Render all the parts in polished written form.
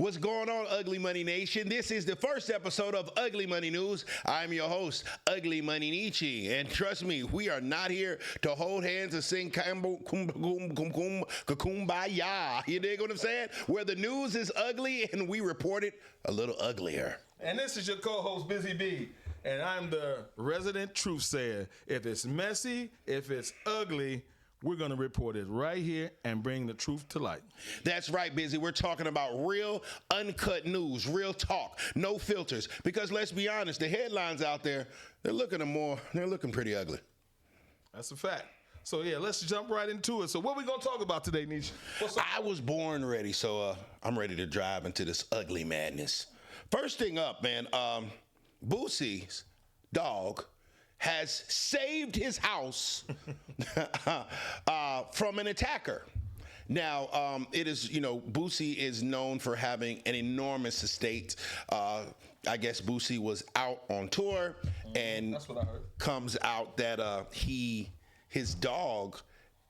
What's going on, Ugly Money Nation? This is the first episode of Ugly Money News. I'm your host, UglyMoneyNiche, and trust me, we are not here to hold hands and sing kumbaya. You dig what I'm saying? Where the news is ugly and we report it a little uglier. And this is your co-host, Bizzy B, and I'm the resident truth sayer. If it's messy, if it's ugly, we're going to report it right here and bring the truth to light. That's right, Bizzy. We're talking about real, uncut news, real talk, no filters. Because let's be honest, the headlines out there, they're looking pretty ugly. That's a fact. So, yeah, let's jump right into it. So what we going to talk about today, Niche? I was born ready, so I'm ready to drive into this ugly madness. First thing up, man, Boosie's dog has saved his house from an attacker. Now, it is, Boosie is known for having an enormous estate. I guess Boosie was out on tour, and that's what I heard. Comes out that his dog,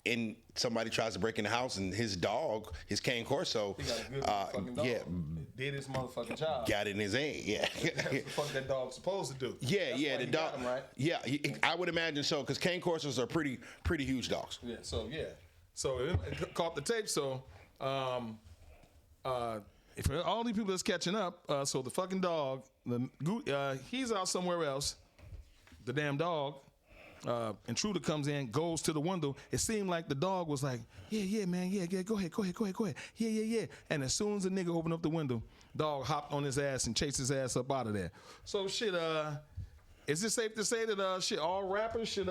and somebody tries to break in the house, and his dog, his cane corso, he got a good fucking dog. Did his motherfucking job. Got it in his hand, yeah. That's what the fuck that dog's supposed to do. Yeah, That's yeah, why the he dog. got him, right? Yeah, I would imagine so, because cane corsos are pretty huge dogs. Yeah, so it caught the tape. So, if all these people that's catching up, so the fucking dog, he's out somewhere else. The damn dog. Intruder comes in, goes to the window. It seemed like the dog was like, yeah, man, yeah, go ahead. Yeah. And as soon as the nigga opened up the window, dog hopped on his ass and chased his ass up out of there. So shit, is it safe to say that all rappers should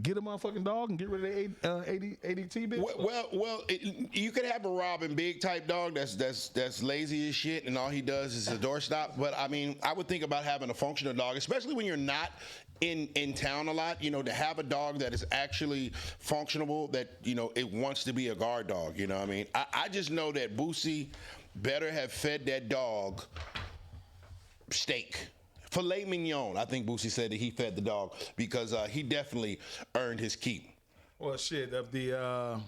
get a motherfucking dog and get rid of the ADT bitch? Well, you could have a Robin Big type dog that's lazy as shit and all he does is a doorstop. But I mean, I would think about having a functional dog, especially when you're not in town a lot, to have a dog that is actually functional, that, it wants to be a guard dog, you know what I mean? I just know that Boosie better have fed that dog steak. Filet mignon, I think Boosie said that he fed the dog because he definitely earned his keep. Well, shit, if the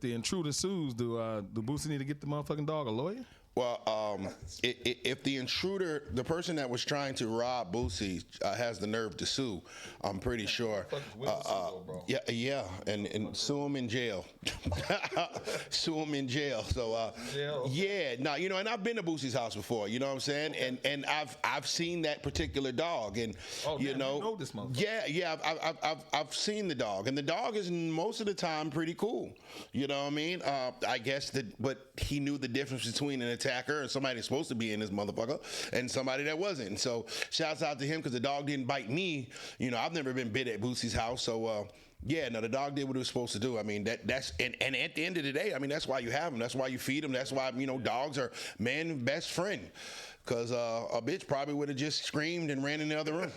intruder sues, do Boosie need to get the motherfucking dog a lawyer? Well, if the intruder, the person that was trying to rob Boosie, has the nerve to sue, I'm pretty sure. Yeah, and sue him in jail. Sue him in jail. So, yeah, no, and I've been to Boosie's house before. You know what I'm saying? And I've seen that particular dog, and you know this motherfucker. Yeah, I've seen the dog, and the dog is most of the time pretty cool. You know what I mean? I guess but he knew the difference between an attacker and somebody that's supposed to be in this motherfucker and somebody that wasn't. And so shouts out to him because the dog didn't bite me. I've never been bit at Boosie's house. So the dog did what it was supposed to do. I mean, that's at the end of the day, I mean, that's why you have them. That's why you feed them. That's why, dogs are man's best friend. Because a bitch probably would have just screamed and ran in the other room.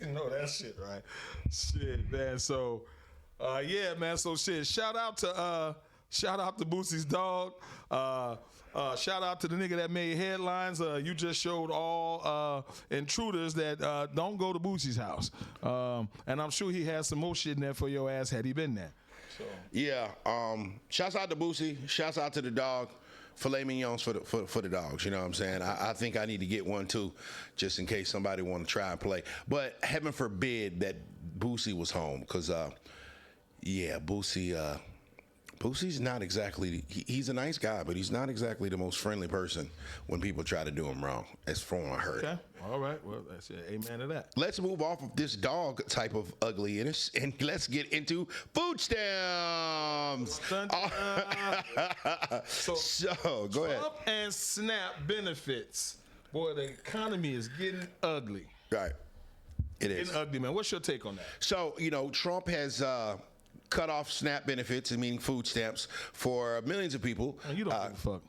You know that shit, right? Shit, man. So, man. So, shit. Shout out to Boosie's dog. Shout out to the nigga that made headlines. You just showed all intruders that don't go to Boosie's house. And I'm sure he has some more shit in there for your ass had he been there. So. Yeah. Shouts out to Boosie. Shouts out to the dog. Filet mignons for the dogs, you know what I'm saying? I think I need to get one too, just in case somebody want to try and play. But heaven forbid that Boosie was home, because Boosie's not exactly, he's a nice guy, but he's not exactly the most friendly person when people try to do him wrong, as from what I heard. Okay, all right, well, that's it. Amen to that. Let's move off of this dog type of ugliness and let's get into food stamps. So go ahead. Slump and Snap benefits. Boy, the economy is getting ugly. Right, it is. Getting ugly, man. What's your take on that? So, Trump has cut off SNAP benefits, meaning food stamps, for millions of people. You don't give a fuck.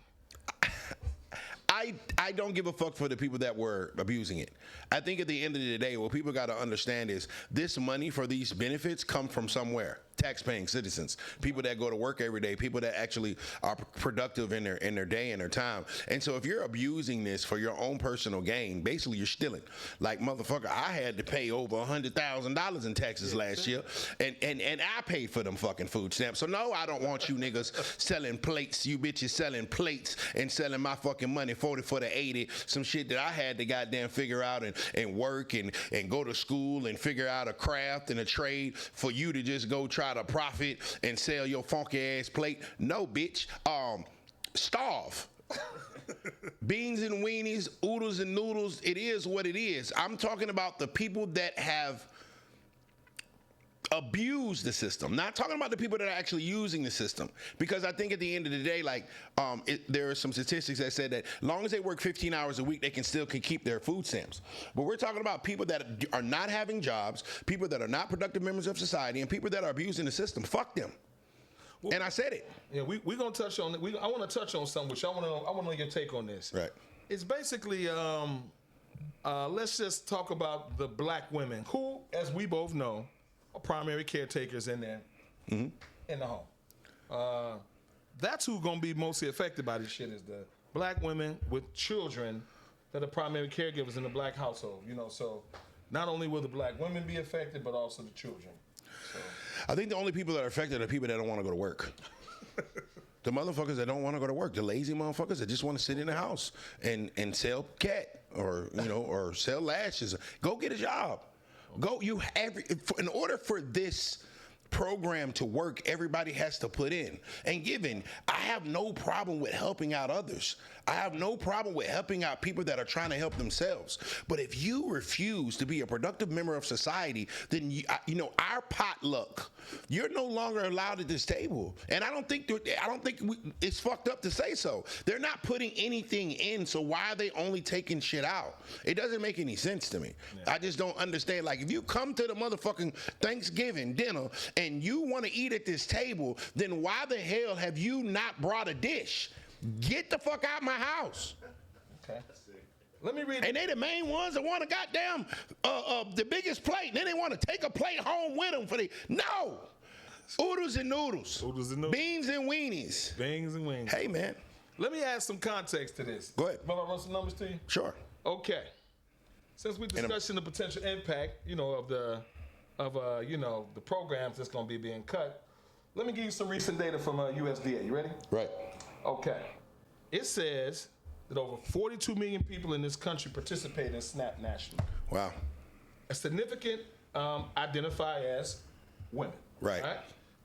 I don't give a fuck for the people that were abusing it. I think at the end of the day, what people got to understand is this money for these benefits come from somewhere. tax-paying citizens, people that go to work every day, people that actually are productive in their day and their time. And so if you're abusing this for your own personal gain, basically you're stealing. Like, motherfucker, I had to pay over $100,000 in taxes last year, and I paid for them fucking food stamps. So no, I don't want you niggas selling plates, you bitches selling plates and selling my fucking money 40 for the 80, some shit that I had to goddamn figure out and work and go to school and figure out a craft and a trade for you to just go try to profit and sell your funky ass plate. No, bitch. Starve. Beans and weenies, oodles and noodles, it is what it is. I'm talking about the people that have abused the system, not talking about the people that are actually using the system, because I think at the end of the day, like, there are some statistics that said that as long as they work 15 hours a week, they can keep their food stamps. But we're talking about people that are not having jobs, people that are not productive members of society, and people that are abusing the system. Fuck them. Well, and I said it. Yeah, we're gonna touch on it. I want to touch on something, which I want to know your take on this. Right. It's basically let's just talk about the black women who, as we both know, are primary caretakers in there, in the home. That's who's gonna be mostly affected by this shit, is the black women with children that are primary caregivers in the black household. You know, so not only will the black women be affected, but also the children. So. I think the only people that are affected are people that don't want to go to work. The motherfuckers that don't want to go to work, the lazy motherfuckers that just want to sit in the house and sell cat or or sell lashes. Go get a job. Go in order for this program to work, everybody has to put in and give in. I have no problem with helping out others. I have no problem with helping out people that are trying to help themselves. But if you refuse to be a productive member of society, then our potluck, you're no longer allowed at this table. And I don't think it's fucked up to say so. They're not putting anything in, so why are they only taking shit out? It doesn't make any sense to me. Yeah. I just don't understand. Like, if you come to the motherfucking Thanksgiving dinner and you want to eat at this table, then why the hell have you not brought a dish? Get the fuck out of my house. Okay. Let me read. And they the main ones that want to goddamn the biggest plate. Then they want to take a plate home with them for the no. Oodles and noodles. Oodles and noodles. Beans and weenies. Beans and weenies. Hey, man. Let me add some context to this. Go ahead. Will I run some numbers to you? Sure. Okay. Since we're discussing the potential impact, of the programs that's going to be being cut, let me give you some recent data from USDA. You ready? Right. Okay. It says that over 42 million people in this country participate in SNAP nationally. Wow. A significant identify as women. Right.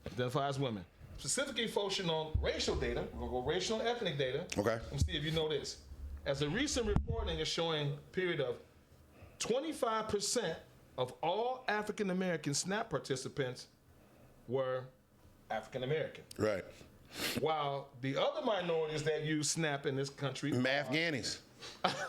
Identify as women. Specifically focusing on racial data. We're going to go racial and ethnic data. Okay. Let's see if you know this. As a recent reporting is showing a period of 25% of all African American SNAP participants were African American. Right. While the other minorities that use SNAP in this country, Afghanis,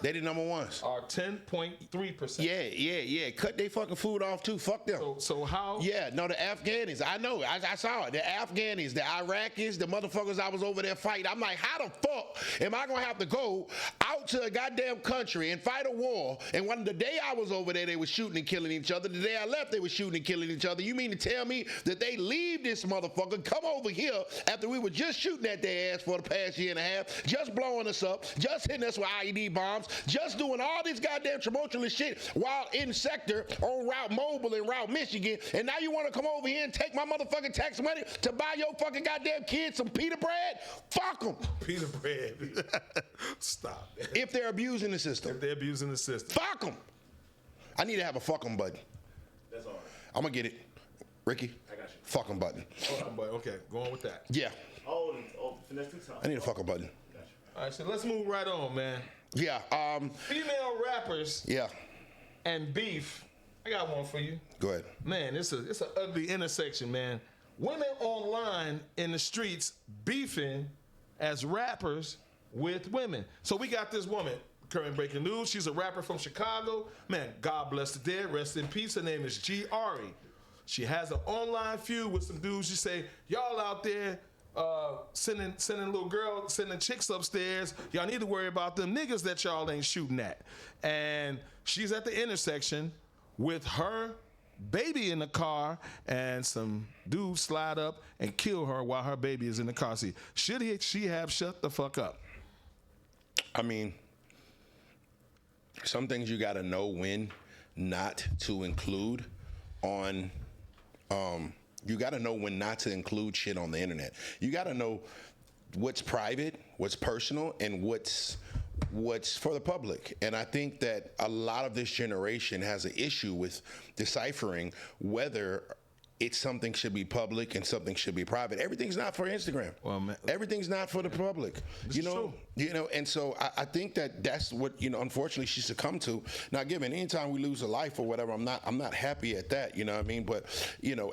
they the number ones. Are 10.3%. Yeah. Cut their fucking food off too. Fuck them. So how? Yeah, no, the Afghanis. I know. I saw it. The Afghanis, the Iraqis, the motherfuckers I was over there fighting. I'm like, how the fuck am I gonna have to go out to a goddamn country and fight a war? And the day I was over there, they were shooting and killing each other. The day I left, they were shooting and killing each other. You mean to tell me that they leave this motherfucker, come over here after we were just shooting at their ass for the past year and a half, just blowing us up, just hitting us with IED bombs, just doing all this goddamn tumultuous shit while in sector on Route Mobile and Route Michigan, and now you want to come over here and take my motherfucking tax money to buy your fucking goddamn kids some pita bread? Fuck them. Pita bread. Stop. If they're abusing the system. Fuck them. I need to have a fuck them button. That's all right. I'm going to get it. Ricky? I got you. Fuck them button. Okay, go on with that. Yeah. Oh, finesse 2 times. I need a fuck them button. Got you. All right, so let's move right on, man. Yeah. Female rappers. Yeah. And beef. I got one for you. Go ahead. Man, it's an ugly intersection, man. Women online in the streets beefing as rappers with women. So we got this woman, current breaking news. She's a rapper from Chicago. Man, God bless the dead. Rest in peace. Her name is G. Ari. She has an online feud with some dudes. She say, y'all out there sending little girls, sending chicks upstairs. Y'all need to worry about them niggas that y'all ain't shooting at. And she's at the intersection with her baby in the car and some dudes slide up and kill her while her baby is in the car seat. Should she have shut the fuck up? I mean, some things you got to know when not to include on. You got to know when not to include shit on the internet. You got to know what's private, what's personal, and what's for the public. And I think that a lot of this generation has an issue with deciphering whether it's something should be public and something should be private. Everything's not for Instagram. Well, man, everything's not for the public. And so I think that's what, unfortunately she succumbed to. Now, given anytime we lose a life or whatever, I'm not happy at that, you know what I mean? But,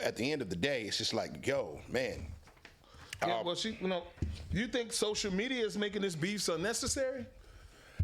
at the end of the day, it's just like, yo, man. Yeah, well, do you think social media is making this beef so necessary?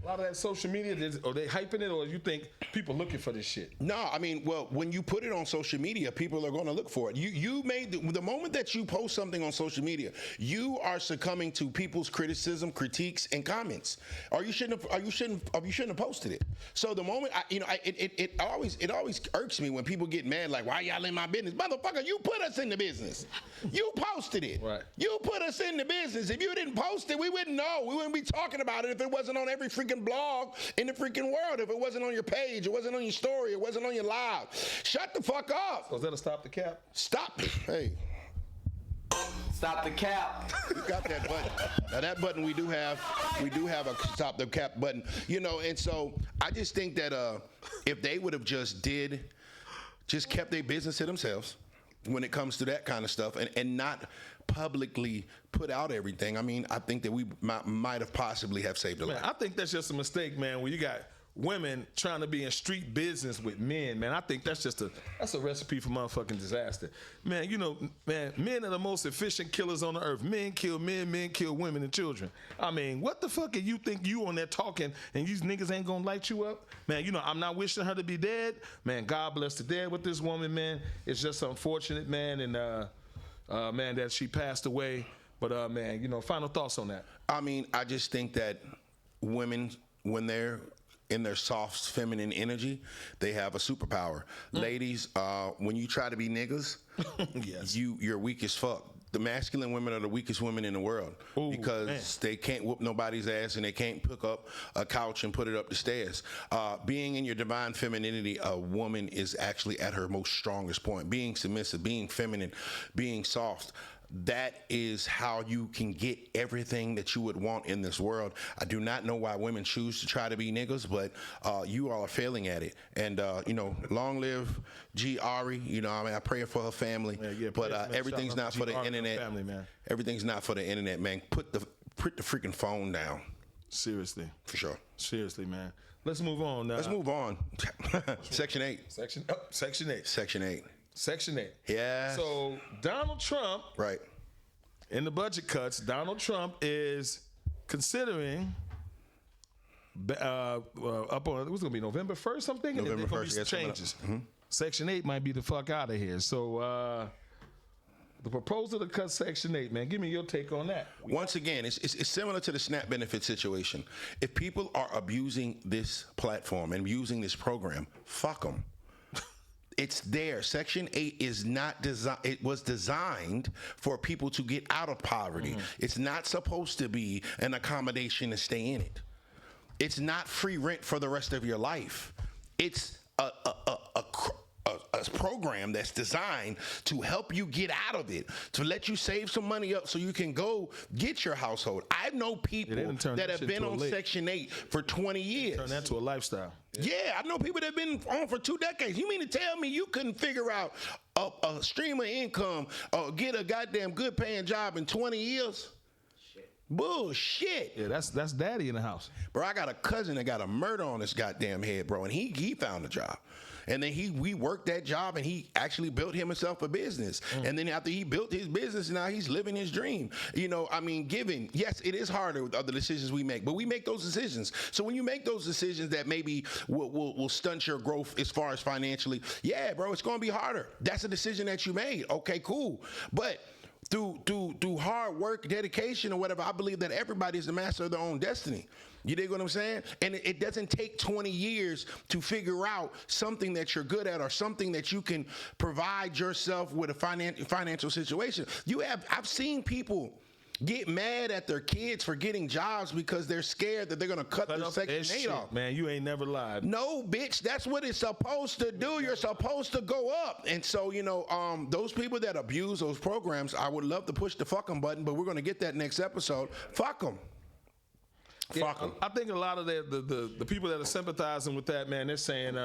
A lot of that social media, are they hyping it, or you think people looking for this shit? No, I mean, well, when you put it on social media, people are going to look for it. You made the moment that you post something on social media, you are succumbing to people's criticism, critiques, and comments. Or you shouldn't have posted it. So the moment it always irks me when people get mad, like, why y'all in my business, motherfucker? You put us in the business. You posted it. Right. You put us in the business. If you didn't post it, we wouldn't know. We wouldn't be talking about it if it wasn't on every freaking blog in the freaking world. If it wasn't on your page, it wasn't on your story, it wasn't on your live. Shut the fuck up. So is that a stop the cap? Stop. Hey. Stop the cap. You got that button. Now that button we do have a stop the cap button. And so I just think that if they would have just kept their business to themselves when it comes to that kind of stuff and not publicly put out everything, I mean, I think that we might have possibly have saved a life. I think that's just a mistake, man, when you got women trying to be in street business with men, man. I think that's a recipe for motherfucking disaster. Man, men are the most efficient killers on the earth. Men kill women and children. I mean, what the fuck do you think you on there talking and these niggas ain't gonna light you up? Man, I'm not wishing her to be dead. Man, God bless the dead with this woman, man. It's just unfortunate, man, and man, that she passed away. But man, final thoughts on that. I mean, I just think that women, when they're in their soft feminine energy, they have a superpower. Ladies, when you try to be niggas, yes, you're weak as fuck. The masculine women are the weakest women in the world. Ooh, because man, they can't whoop nobody's ass and they can't pick up a couch and put it up the stairs. Being in your divine femininity, a woman is actually at her most strongest point. Being submissive, being feminine, being soft. That is how you can get everything that you would want in this world. I do not know why women choose to try to be niggas, but you all are failing at it. And, long live G. Ari. I pray for her family. Yeah, but everything's not for the internet. Family, man. Everything's not for the internet, man. Put the freaking phone down. Seriously. For sure. Seriously, man. Let's move on. Let's move on. Section 8. Section 8. Section 8. Section 8. Yeah. So Donald Trump, right, in the budget cuts, Donald Trump is considering up on, it was going to be November 1st, I'm thinking. November 1st, yes. Changes. Mm-hmm. Section 8 might be the fuck out of here. So the proposal to cut Section 8, man, give me your take on that. Once again, it's similar to the SNAP benefit situation. If people are abusing this platform and using this program, fuck them. It's there. Section 8 is not designed. It was designed for people to get out of poverty. Mm-hmm. It's not supposed to be an accommodation to stay in it. It's not free rent for the rest of your life. It's a program that's designed to help you get out of it, to let you save some money up so you can go get your household. I know people that have been on Section 8 for 20 years. Turn that to a lifestyle. Yeah, I know people that have been on for 2 decades. You mean to tell me you couldn't figure out a stream of income or get a goddamn good paying job in 20 years? Bullshit. Yeah, that's daddy in the house. Bro, I got a cousin that got a murder on his goddamn head, bro, and he found a job. And then we worked that job, and he actually built himself a business. And then after he built his business, now he's living his dream. Yes, it is harder with other decisions we make, but we make those decisions. So when you make those decisions that maybe will stunt your growth as far as financially, yeah, bro, it's going to be harder. That's a decision that you made. Okay, cool. But through hard work, dedication, or whatever, I believe that everybody is the master of their own destiny. You dig what I'm saying? And it doesn't take 20 years to figure out something that you're good at or something that you can provide yourself with a financial situation. I've seen people get mad at their kids for getting jobs because they're scared that they're going to cut their Section 8 off. Man, you ain't never lied. No, bitch, that's what it's supposed to do. You're supposed to go up. And so, those people that abuse those programs, I would love to push the fuck 'em button, but we're going to get that next episode. Fuck them. Fuck them. I think a lot of the people that are sympathizing with that, man, they're saying,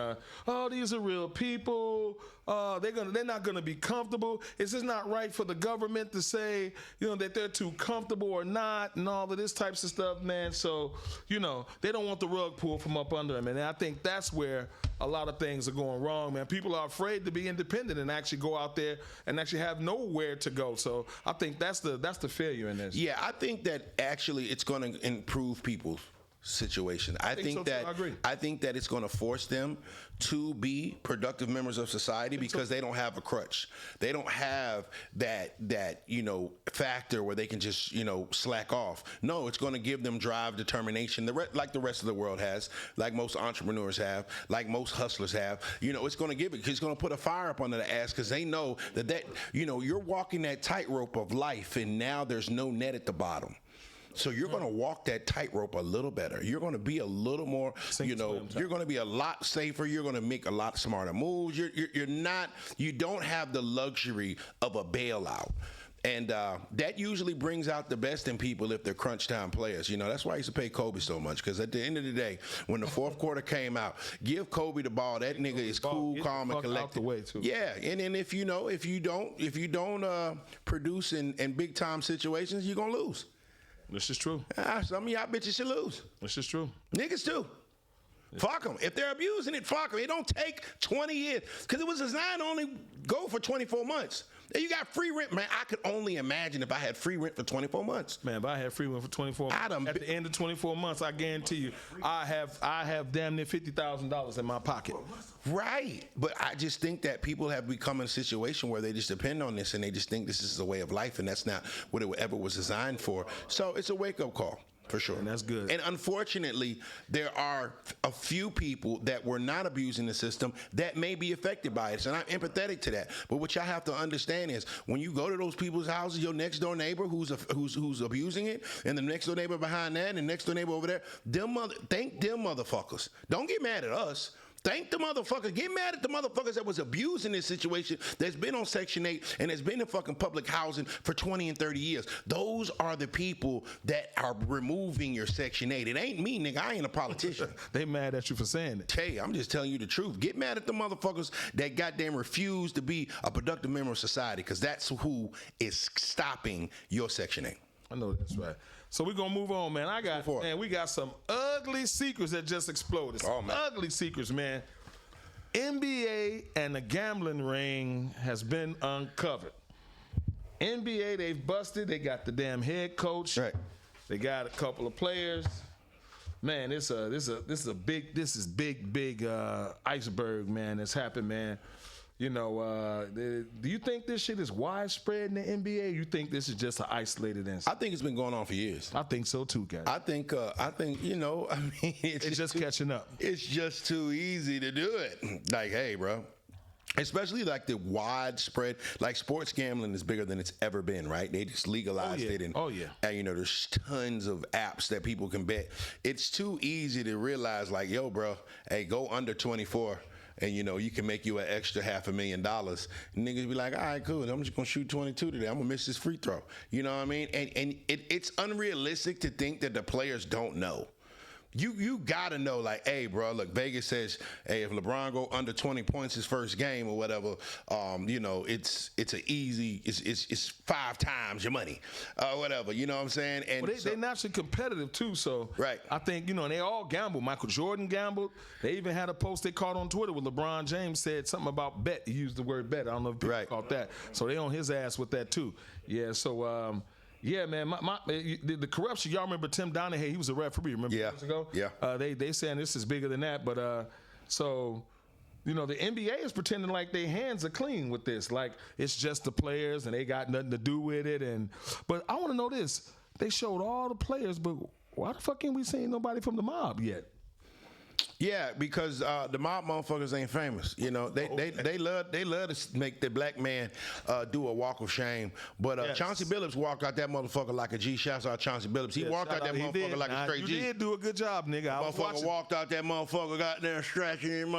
"Oh, these are real people. They're not gonna be comfortable. It's just not right for the government to say, that they're too comfortable or not, and all of this types of stuff, man." So, they don't want the rug pulled from up under them, and I think that's where a lot of things are going wrong, man. People are afraid to be independent and actually go out there and actually have nowhere to go. So I think that's the failure in this. Yeah, I think that actually it's going to improve people's situation. I think so too. I agree. I think that it's going to force them to be productive members of society because they don't have a crutch. They don't have that factor where they can just slack off. No, it's going to give them drive, determination, like the rest of the world has, like most entrepreneurs have, like most hustlers have. It's going to give it. It's going to put a fire up under the ass because they know that you're walking that tightrope of life, and now there's no net at the bottom. So you're going to walk that tightrope a little better. You're going to be a little more, you're going to be a lot safer. You're going to make a lot smarter moves. You don't have the luxury of a bailout. And that usually brings out the best in people if they're crunch time players. That's why I used to pay Kobe so much, because at the end of the day, when the fourth quarter came out, give Kobe the ball. That nigga is cool, calm, and collected. Out the way too. Yeah, and then if you don't produce in big time situations, you're gonna lose. This is true. Some of y'all bitches should lose. This is true. Niggas too. Yeah. Fuck them. If they're abusing it, fuck them. It don't take 20 years. Because it was designed to only go for 24 months. You got free rent. Man, I could only imagine if I had free rent for 24 months. Man, if I had free rent for 24 months, at the end of 24 months, I guarantee you, I have damn near $50,000 in my pocket. Right. But I just think that people have become in a situation where they just depend on this and they just think this is a way of life, and that's not what it ever was designed for. So it's a wake-up call. For sure. And that's good. And unfortunately, there are a few people that were not abusing the system that may be affected by it. And I'm empathetic to that. But what y'all have to understand is when you go to those people's houses, your next door neighbor who's abusing it, and the next door neighbor behind that, and the next door neighbor over there, thank them motherfuckers. Don't get mad at us. Thank the motherfuckers. Get mad at the motherfuckers that was abusing this situation, that's been on Section 8 and has been in fucking public housing for 20 and 30 years. Those are the people that are removing your Section 8. It ain't me, nigga. I ain't a politician. They mad at you for saying it. Hey, I'm just telling you the truth. Get mad at the motherfuckers that goddamn refuse to be a productive member of society, because that's who is stopping your Section 8. I know that's right. So we're gonna move on, man. We got some ugly secrets that just exploded. Some ugly secrets, man. NBA and the gambling ring has been uncovered. NBA, they've busted. They got the damn head coach. Right. They got a couple of players. Man, this is big iceberg, man. That's happened, man. Do you think this shit is widespread in the NBA? You think this is just an isolated incident? I think it's been going on for years. I think so too, guys. I think it's just catching up. It's just too easy to do it. Like, hey, bro. Especially like the widespread, like sports gambling is bigger than it's ever been, right? They just legalized it. And, and there's tons of apps that people can bet. It's too easy to realize, like, yo, bro, hey, go under 24. And you can make you an extra $500,000. And niggas be like, all right, cool. I'm just gonna shoot 22 today. I'm gonna miss this free throw. You know what I mean? And it's unrealistic to think that the players don't know. You gotta know, like, hey, bro, look, Vegas says, hey, if LeBron go under 20 points his first game or whatever, it's an easy, it's 5 times your money, whatever. You know what I'm saying? And they're naturally competitive too. So right. I think and they all gamble. Michael Jordan gambled. They even had a post they caught on Twitter where LeBron James said something about bet. He used the word bet. I don't know if people caught that. So they on his ass with that too. Yeah. So. Yeah, man. The corruption. Y'all remember Tim Donaghy? He was a referee. Remember years ago? Yeah. They saying this is bigger than that, but so You know, the NBA is pretending like their hands are clean with this. Like, it's just the players and they got nothing to do with it. But I want to know this. They showed all the players, but why the fuck ain't we seeing nobody from the mob yet? Yeah, because the mob motherfuckers ain't famous. You know, they love to make the black man do a walk of shame. But Yes. Chauncey Billups walked out that motherfucker like a G. Shouts out Chauncey Billups. He walked out that motherfucker like a straight G. You did do a good job, nigga. I was Motherfucker watching. walked out that motherfucker, got there stretching him.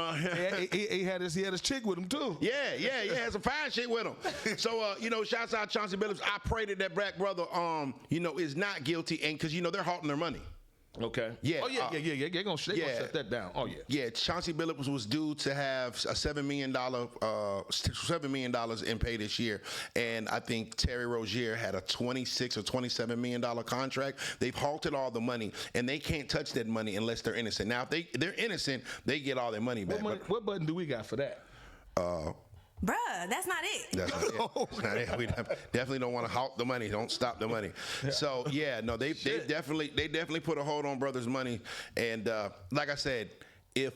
He had his chick with him too. Yeah, had some fine shit with him. So, shouts out Chauncey Billups. I pray that black brother, is not guilty, and because they're halting their money. Okay. Yeah. Oh yeah. They're gonna shut that down. Oh yeah. Yeah. Chauncey Billups was due to have a $7 million in pay this year, and I think Terry Rozier had a $26 or $27 million contract. They've halted all the money, and they can't touch that money unless they're innocent. Now, if they're innocent, they get all their money back. What button do we got for that? Bruh, that's not it. That's not it. That's not it. We definitely don't want to halt the money. Don't stop the money. So they definitely put a hold on brothers' money. And like I said, it's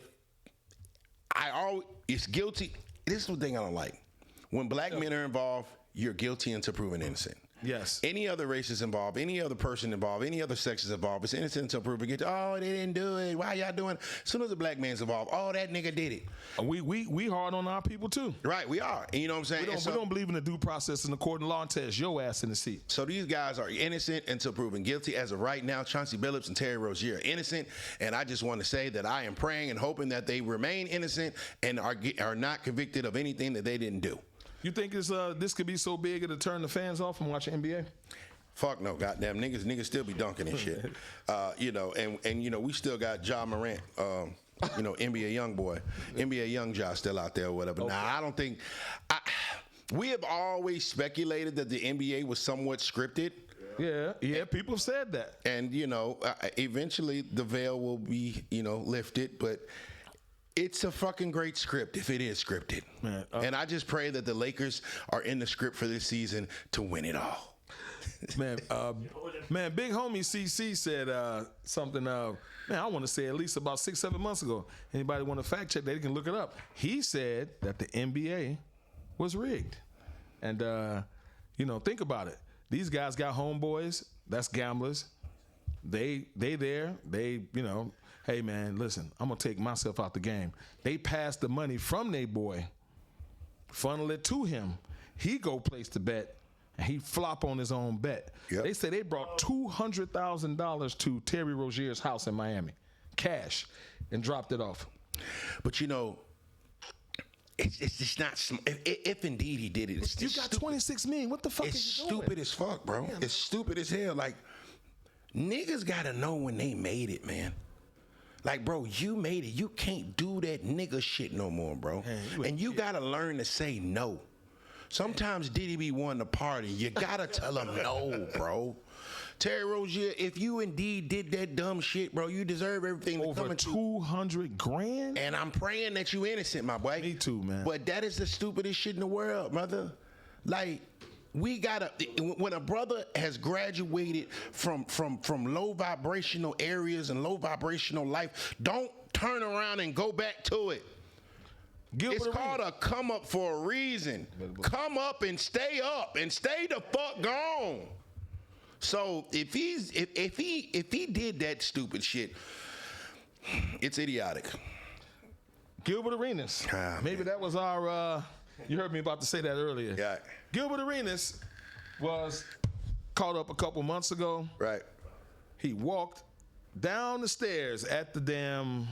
guilty. This is the thing I don't like. When black men are involved, you're guilty until proven innocent. Yes. Any other race is involved, any other person involved, any other sex is involved. It's innocent until proven guilty. Oh, they didn't do it. Why y'all doing it? As soon as a black man's involved, oh, that nigga did it. We hard on our people too. Right, we are. And you know what I'm saying? We don't believe in the due process in the court of law until it's your ass in the seat. So these guys are innocent until proven guilty. As of right now, Chauncey Billups and Terry Rozier are innocent. And I just want to say that I am praying and hoping that they remain innocent and are not convicted of anything that they didn't do. You think this could be so big it'll turn the fans off from watching NBA? Fuck no, goddamn niggas still be dunking and shit. And we still got Ja Morant, NBA young boy, NBA young Ja still out there or whatever. Okay. Now I don't think we have always speculated that the NBA was somewhat scripted. Yeah, people have said that. And eventually the veil will be lifted, but it's a fucking great script if it is scripted. Man, and I just pray that the Lakers are in the script for this season to win it all. Man, big homie CC said something, man, I want to say at least about 6-7 months ago. Anybody want to fact check that, they can look it up. He said that the NBA was rigged. And, think about it. These guys got homeboys, that's gamblers. They there, hey man, listen, I'm gonna take myself out the game. They pass the money from their boy, funnel it to him. He go place the bet, and he flop on his own bet. Yep. They say they brought $200,000 to Terry Rozier's house in Miami, cash, and dropped it off. But it's just not. If indeed he did it, it's you got $26 million. What the fuck is you doing? It's stupid as fuck, bro. It's stupid as hell. Like niggas gotta know when they made it, man. Like, bro, you made it. You can't do that nigga shit no more, bro. And you gotta learn to say no. Sometimes Diddy be wanting to party. You gotta tell him no, bro. Terry Rozier, if you indeed did that dumb shit, bro, you deserve everything. Over $200,000. And I'm praying that you innocent, my boy. Me too, man. But that is the stupidest shit in the world, brother. Like, we gotta, when a brother has graduated from low vibrational areas and low vibrational life, don't turn around and go back to it. It's called a come up for a reason. Come up and stay the fuck gone. So if he did that stupid shit, it's idiotic. Gilbert Arenas. Maybe that was our. You heard me about to say that earlier. Yeah. Gilbert Arenas was caught up a couple months ago. Right. He walked down the stairs at the damn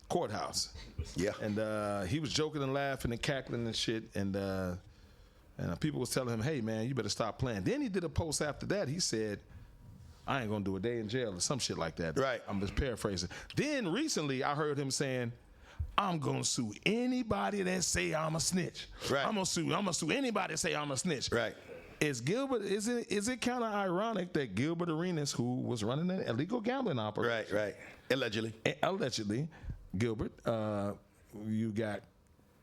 courthouse. Yeah. And he was joking and laughing and cackling and shit. And people was telling him, hey, man, you better stop playing. Then he did a post after that. He said, I ain't going to do a day in jail or some shit like that. Right. I'm just paraphrasing. Then recently I heard him saying, I'm gonna sue anybody that say I'm a snitch. Right. I'm gonna sue anybody that say I'm a snitch. Right. Is it kind of ironic that Gilbert Arenas, who was running an illegal gambling operation, right, allegedly, Gilbert, you got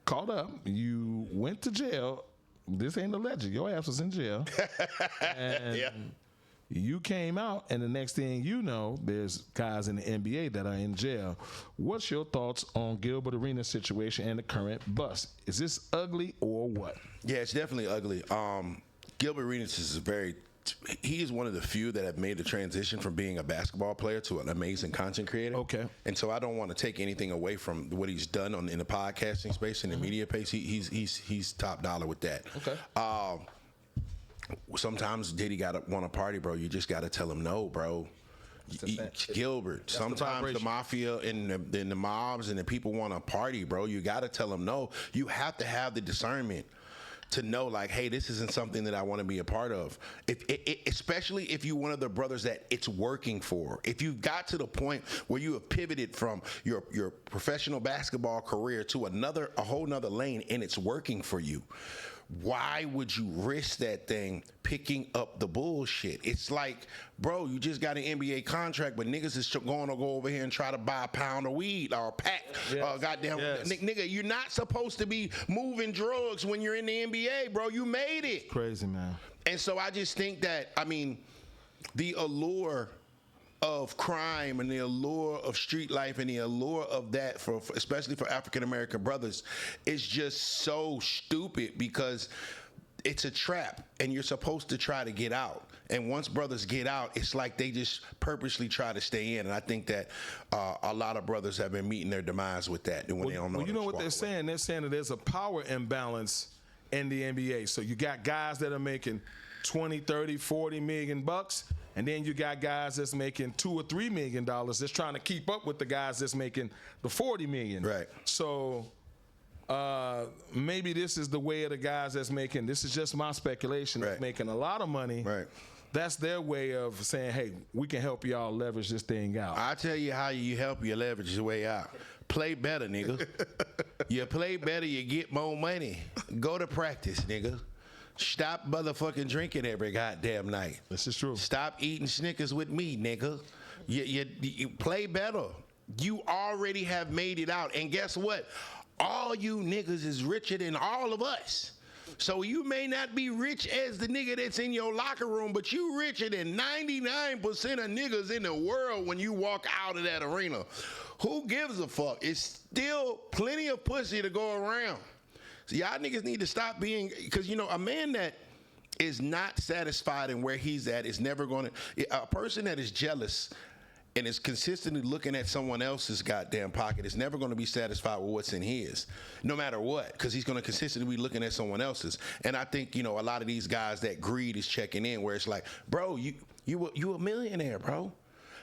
caught up, you went to jail. This ain't alleged. Your ass was in jail. And You came out, and the next thing you know, there's guys in the NBA that are in jail. What's your thoughts on Gilbert Arenas' situation and the current bust? Is this ugly or what? Yeah, it's definitely ugly. Gilbert Arenas is he is one of the few that have made the transition from being a basketball player to an amazing content creator. Okay. And so I don't want to take anything away from what he's done in the podcasting space and the media space. He's top dollar with that. Okay. Sometimes Diddy want to party, bro. You just got to tell him no, bro. Gilbert. Sometimes the mafia and the mobs and the people want to party, bro. You got to tell them no. You have to have the discernment to know, like, hey, this isn't something that I want to be a part of. Especially if you're one of the brothers that it's working for. If you've got to the point where you have pivoted from your professional basketball career to a whole nother lane and it's working for you, why would you risk that thing picking up the bullshit? It's like, bro, you just got an NBA contract, but niggas is going to go over here and try to buy a pound of weed or a pack. Goddamn, nigga, you're not supposed to be moving drugs when you're in the NBA, bro. You made it. Crazy, man. And so I just think that, I mean, the allure of crime and the allure of street life and the allure of that, especially for African-American brothers, is just so stupid because it's a trap and you're supposed to try to get out. And once brothers get out, it's like they just purposely try to stay in. And I think that a lot of brothers have been meeting their demise with that. When they don't know. Well, you know what they're saying? They're saying that there's a power imbalance in the NBA. So you got guys that are making 20, 30, 40 million bucks. And then you got guys that's making $2 or $3 million that's trying to keep up with the guys that's making the 40 million. Right. So maybe this is the way of the guys that's making, this is just my speculation, that's making a lot of money. Right. That's their way of saying, hey, we can help y'all leverage this thing out. I'll tell you how you help you leverage your way out. Play better, nigga. You play better, you get more money. Go to practice, nigga. Stop motherfucking drinking every goddamn night. This is true. Stop eating Snickers with me, nigga. You play better. You already have made it out. And guess what? All you niggas is richer than all of us. So you may not be rich as the nigga that's in your locker room, but you richer than 99% of niggas in the world when you walk out of that arena. Who gives a fuck? It's still plenty of pussy to go around. So y'all niggas need to stop being, because, you know, a man that is not satisfied in where he's at is never going to, a person that is jealous and is consistently looking at someone else's goddamn pocket is never going to be satisfied with what's in his, no matter what, because he's going to consistently be looking at someone else's. And I think, you know, a lot of these guys, that greed is checking in, where it's like, bro, you a millionaire, bro.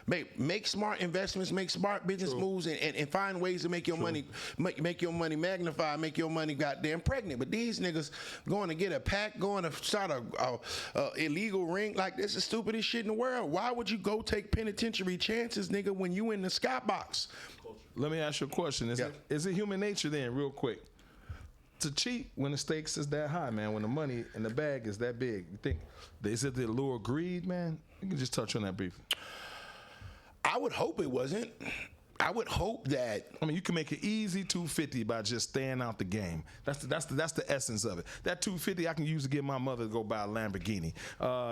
Make smart investments, make smart business moves, and find ways to make your money, make your money magnify, make your money goddamn pregnant. But these niggas going to get a pack, going to start a illegal ring, like, this is the stupidest shit in the world. Why would you go take penitentiary chances, nigga, when you in the skybox? Let me ask you a question. Is it human nature then, real quick, to cheat when the stakes is that high, man, when the money in the bag is that big? You think, is it the allure of greed, man? You can just touch on that briefly. I would hope it wasn't. I would hope that. I mean, you can make it easy $250 by just staying out the game. That's the essence of it. That $250 I can use to get my mother to go buy a Lamborghini,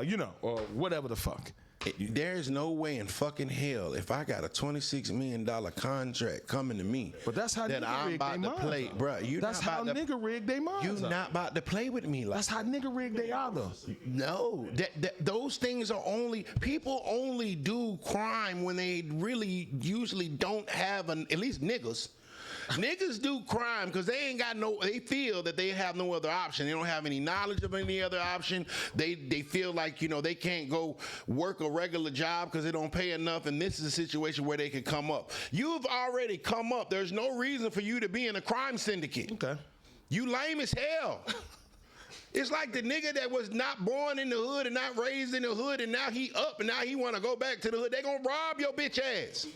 you know, or whatever the fuck. There's no way in fucking hell, if I got a $26 million contract coming to me, but that's how that I'm about to play, bro. That's how nigga rig they minds. You not about to play with me like. That's how nigga rig they are, though. No, those things are only, people only do crime when they really usually don't have at least niggas. Niggas do crime because they feel that they have no other option. They don't have any knowledge of any other option. They feel like, you know, they can't go work a regular job because they don't pay enough, and this is a situation where they can come up. You've already come up. There's no reason for you to be in a crime syndicate. Okay. You lame as hell. It's like the nigga that was not born in the hood and not raised in the hood, and now he up and now he want to go back to the hood. They gonna rob your bitch ass,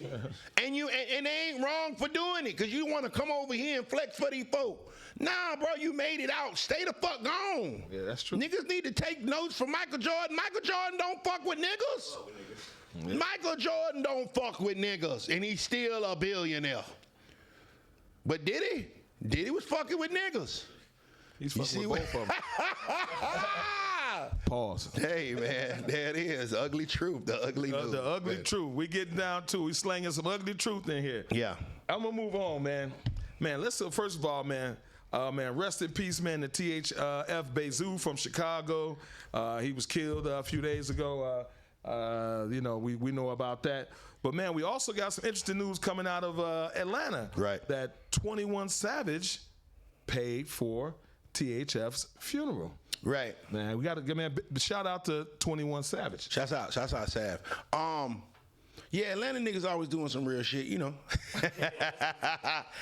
and they ain't wrong for doing it, because you want to come over here and flex for these folk. Nah, bro, you made it out. Stay the fuck gone. Yeah, that's true. Niggas need to take notes from Michael Jordan. Michael Jordan don't fuck with niggas. Yeah. Michael Jordan don't fuck with niggas, and he's still a billionaire. But Diddy was fucking with niggas. He's fucking with both of them. Pause. Hey, man, there it is. Ugly truth. The ugly news. The ugly man. truth. We getting down to. We slanging some ugly truth in here. Yeah. I'm gonna move on, man. Man, let's first of all, man. Rest in peace, man. The THF Bizz from Chicago. He was killed a few days ago. We know about that. But man, we also got some interesting news coming out of Atlanta. Right. That 21 Savage paid for THF's funeral. Right. Man, we got to give a shout out to 21 Savage. Shouts out, Sav. Yeah, Atlanta niggas always doing some real shit, you know.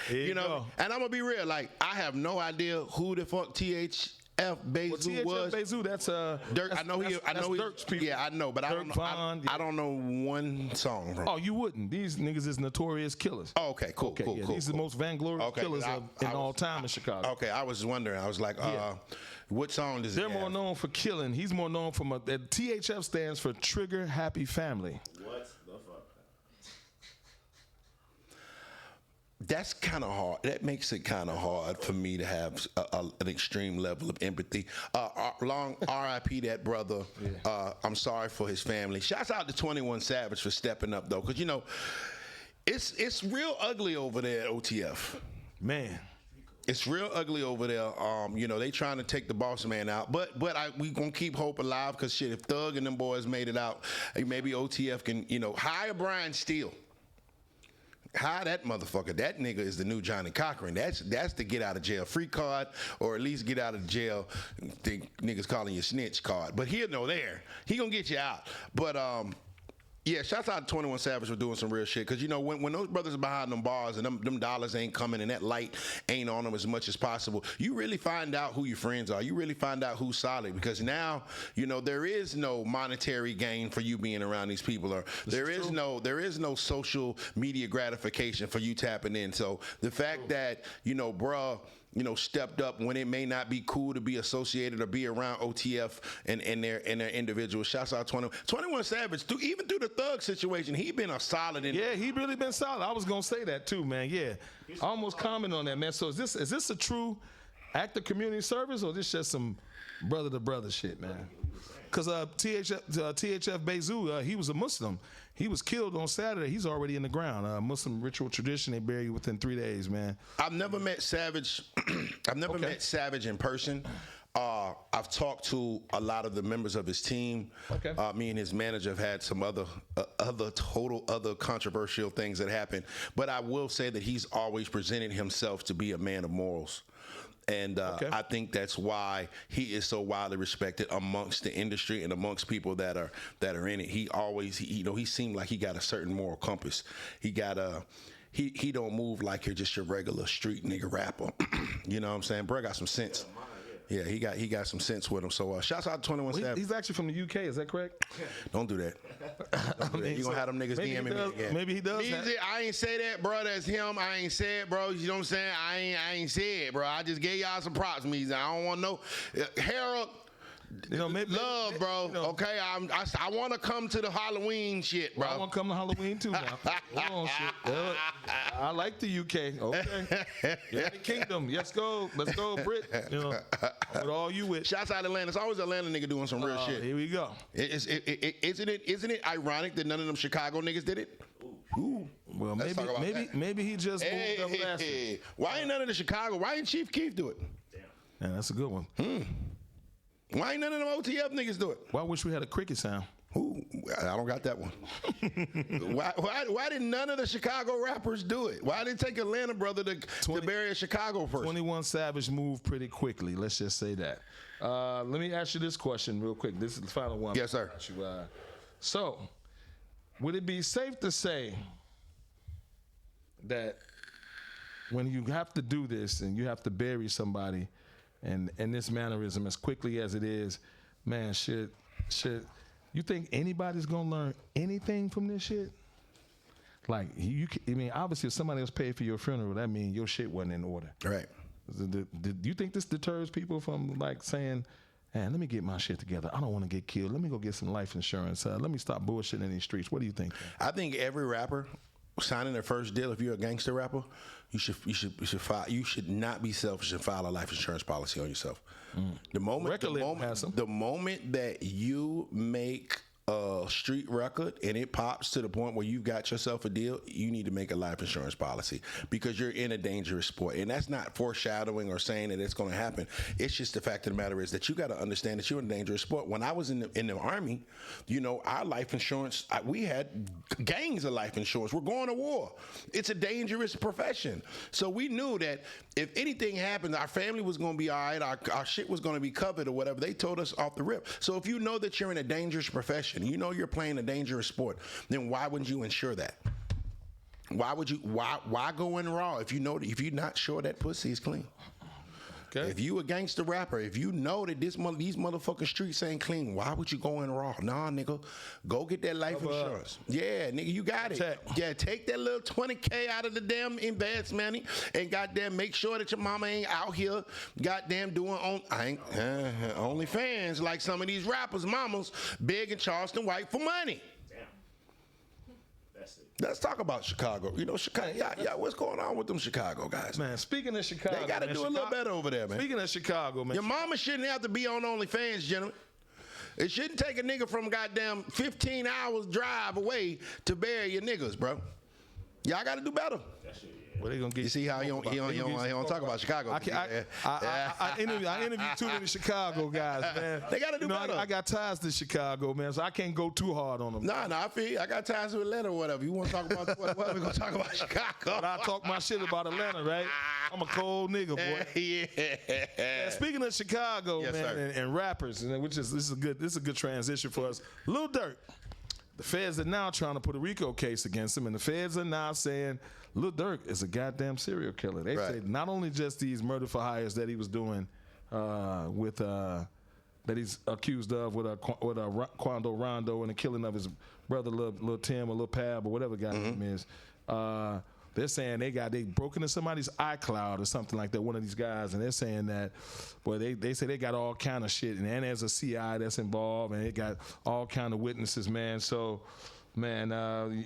You know, and I'm gonna be real, like I have no idea who the fuck THF Bizz was. Bizz, that's Dirk. I know he. Dirk's people. Yeah, I know, but Dirk Von, I don't know one song from. Oh, you wouldn't. These niggas is notorious killers. Oh, okay, cool. These are the most vainglorious killers in all time in Chicago. Okay, I was wondering. I was like, what song does They're it more have? known for killing. He's more known for THF stands for Trigger Happy Family. What the fuck? That's kind of hard. That makes it kind of hard for me to have an extreme level of empathy. Long R.I.P. that brother. Yeah. I'm sorry for his family. Shouts out to 21 Savage for stepping up though, because you know it's real ugly over there at OTF. Man. It's real ugly over there. They trying to take the boss man out, but we gonna keep hope alive because shit, if Thug and them boys made it out, maybe OTF can hire Brian Steele. Hire that motherfucker. That nigga is the new Johnny Cochran. That's the get out of jail free card, or at least get out of jail. Think niggas calling you snitch card, but he'll know there. He gonna get you out. But yeah, shouts out to 21 Savage for doing some real shit. Because, when those brothers are behind them bars and them dollars ain't coming and that light ain't on them as much as possible, you really find out who your friends are. You really find out who's solid. Because now, there is no monetary gain for you being around these people. Or there is no social media gratification for you tapping in. So the fact that, bruh, stepped up when it may not be cool to be associated or be around OTF and their individuals. Shouts out 21 Savage. Even through the Thug situation, he been a solid. Yeah, he really been solid. I was gonna say that too, man. Yeah, I almost comment on that, man. So is this a true act of community service, or this just some brother to brother shit, man? Because THF Bizz, he was a Muslim. He was killed on Saturday. He's already in the ground. Muslim ritual tradition. They bury you within 3 days, man. I've never met Savage. I've never met Savage in person. I've talked to a lot of the members of his team. Okay. Me and his manager have had some other controversial things that happened. But I will say that he's always presented himself to be a man of morals. And I think that's why he is so widely respected amongst the industry and amongst people that are in it. He always, he seemed like he got a certain moral compass. He got he don't move like you're just your regular street nigga rapper. You know what I'm saying? Bro got some sense. Yeah, he got some sense with him. So shouts out to 21 Savage. He's actually from the UK. Is that correct? Don't do that. You're gonna have them niggas DMing me again. Maybe he does. I ain't say that, bro. That's him. I ain't said, bro. You know what I'm saying? I ain't said, bro. I just gave y'all some props, Meezy. I don't want no Harold. Maybe, love, bro. Okay, I want to come to the Halloween shit, bro. I want to come to Halloween too now. Hold on, shit. I like the UK. Okay, United Kingdom. Let's go, Brit. With all you with. Shouts out Atlanta. It's always Atlanta nigga doing some real shit. Here we go. Isn't it ironic that none of them Chicago niggas did it? Ooh. Well, maybe he just moved up last year. Why ain't none of the Chicago? Why ain't Chief Keef do it? Yeah, that's a good one. Why ain't none of them OTF niggas do it? Well, I wish we had a cricket sound. Ooh, I don't got that one. Why did none of the Chicago rappers do it? Why did it take Atlanta brother to bury a Chicago person? 21 Savage moved pretty quickly. Let's just say that. Let me ask you this question real quick. This is the final one. Yes, sir. So, would it be safe to say that when you have to do this and you have to bury somebody and this mannerism as quickly as it is, man, shit, you think anybody's gonna learn anything from this shit? Like, obviously if somebody else paid for your funeral, that means your shit wasn't in order. Right. Do you think this deters people from like saying, man, let me get my shit together. I don't want to get killed. Let me go get some life insurance. Let me stop bullshitting in these streets. What do you think? I think every rapper signing their first deal, if you're a gangster rapper, you should not be selfish and file a life insurance policy on yourself. The moment that you make a street record and it pops to the point where you've got yourself a deal, you need to make a life insurance policy because you're in a dangerous sport. And that's not foreshadowing or saying that it's going to happen. It's just the fact of the matter is that you got to understand that you're in a dangerous sport. When I was in the Army, our life insurance, we had gangs of life insurance. We're going to war. It's a dangerous profession. So we knew that if anything happened, our family was going to be all right, our shit was going to be covered or whatever. They told us off the rip. So if you know that you're in a dangerous profession, you know you're playing a dangerous sport, then why wouldn't you insure that? Why go in raw if you're not sure that pussy is clean? Okay. If you a gangster rapper, if you know that these motherfucking streets ain't clean, why would you go in raw? Nah, nigga, go get that life insurance. Yeah, nigga, you got it. Yeah, take that little $20K out of the damn invest money and goddamn make sure that your mama ain't out here goddamn doing OnlyFans like some of these rappers' mamas begging Charleston White for money. Let's talk about Chicago. Chicago. Yeah, what's going on with them Chicago guys? Man, speaking of Chicago, they got to do a little better over there, man. Speaking of Chicago, man. Your mama shouldn't have to be on OnlyFans, gentlemen. It shouldn't take a nigga from goddamn 15 hours drive away to bury your niggas, bro. Y'all got to do better. Well, they gonna get you see how he don't talk about Chicago. I interviewed too many Chicago guys, man. They gotta do better. I got ties to Chicago, man, so I can't go too hard on them. Nah, I feel you. I got ties to Atlanta or whatever. You want to talk about what we gonna talk about Chicago? But I talk my shit about Atlanta, right? I'm a cold nigga, boy. Yeah. Speaking of Chicago, yes, man, and rappers, this is a good transition for us. Lil Durk. The feds are now trying to put a RICO case against him, and the feds are now saying Lil Durk is a goddamn serial killer. They say not only just these murder for hires that he was doing that he's accused of with Quando Rondo and the killing of his brother Lil Tim or Lil Pab or whatever guy's name is. They're saying they broke into somebody's iCloud or something like that, one of these guys, and they're saying that, boy, they say they got all kind of shit, and there's a CI that's involved, and they got all kind of witnesses, man. So, man,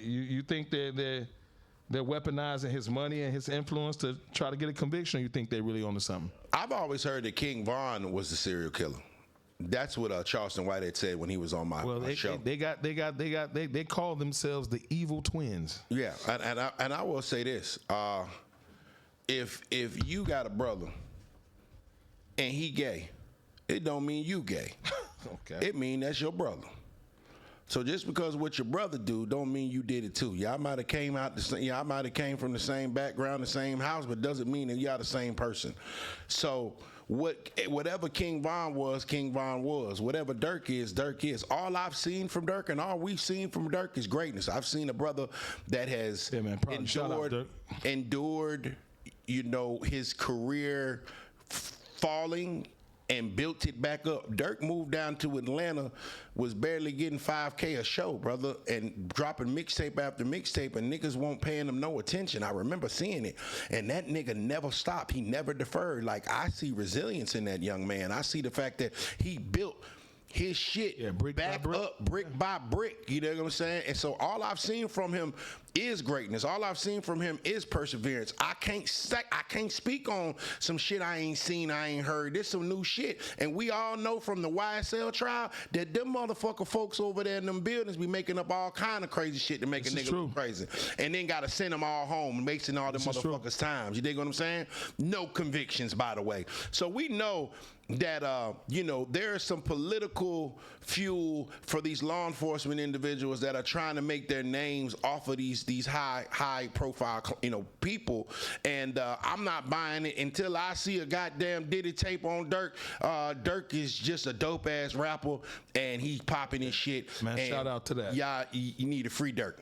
you think they're weaponizing his money and his influence to try to get a conviction, or you think they're really onto something? I've always heard that King Von was the serial killer. That's what Charleston White had said when he was on my show. They call themselves the evil twins. Yeah, and I will say this: if you got a brother and he gay, it don't mean you gay. Okay. It mean that's your brother. So just because what your brother do don't mean you did it too. Y'all might have came from the same background, the same house, but doesn't mean that y'all the same person. So whatever King Von was, King Von was. Whatever Durk is. All I've seen from Durk and all we've seen from Durk is greatness. I've seen a brother that has endured, his career falling and built it back up. Durk moved down to Atlanta, was barely getting $5K a show, brother, and dropping mixtape after mixtape, and niggas won't paying him no attention. I remember seeing it, and that nigga never stopped. He never deferred. Like, I see resilience in that young man. I see the fact that he built his shit brick by brick. You know what I'm saying? And so all I've seen from him is greatness. All I've seen from him is perseverance. I can't speak on some shit I ain't seen, I ain't heard. This some new shit. And we all know from the YSL trial that them motherfucker folks over there in them buildings be making up all kind of crazy shit to make a nigga look crazy. And then gotta send them all home, wasting all them motherfuckers' times. You dig what I'm saying? No convictions, by the way. So we know that there is some political fuel for these law enforcement individuals that are trying to make their names off of these high profile people, and I'm not buying it until I see a goddamn Diddy tape on Durk. Durk is just a dope ass rapper and he's popping his shit. Man, shout out to that. Yeah, you need to free Durk.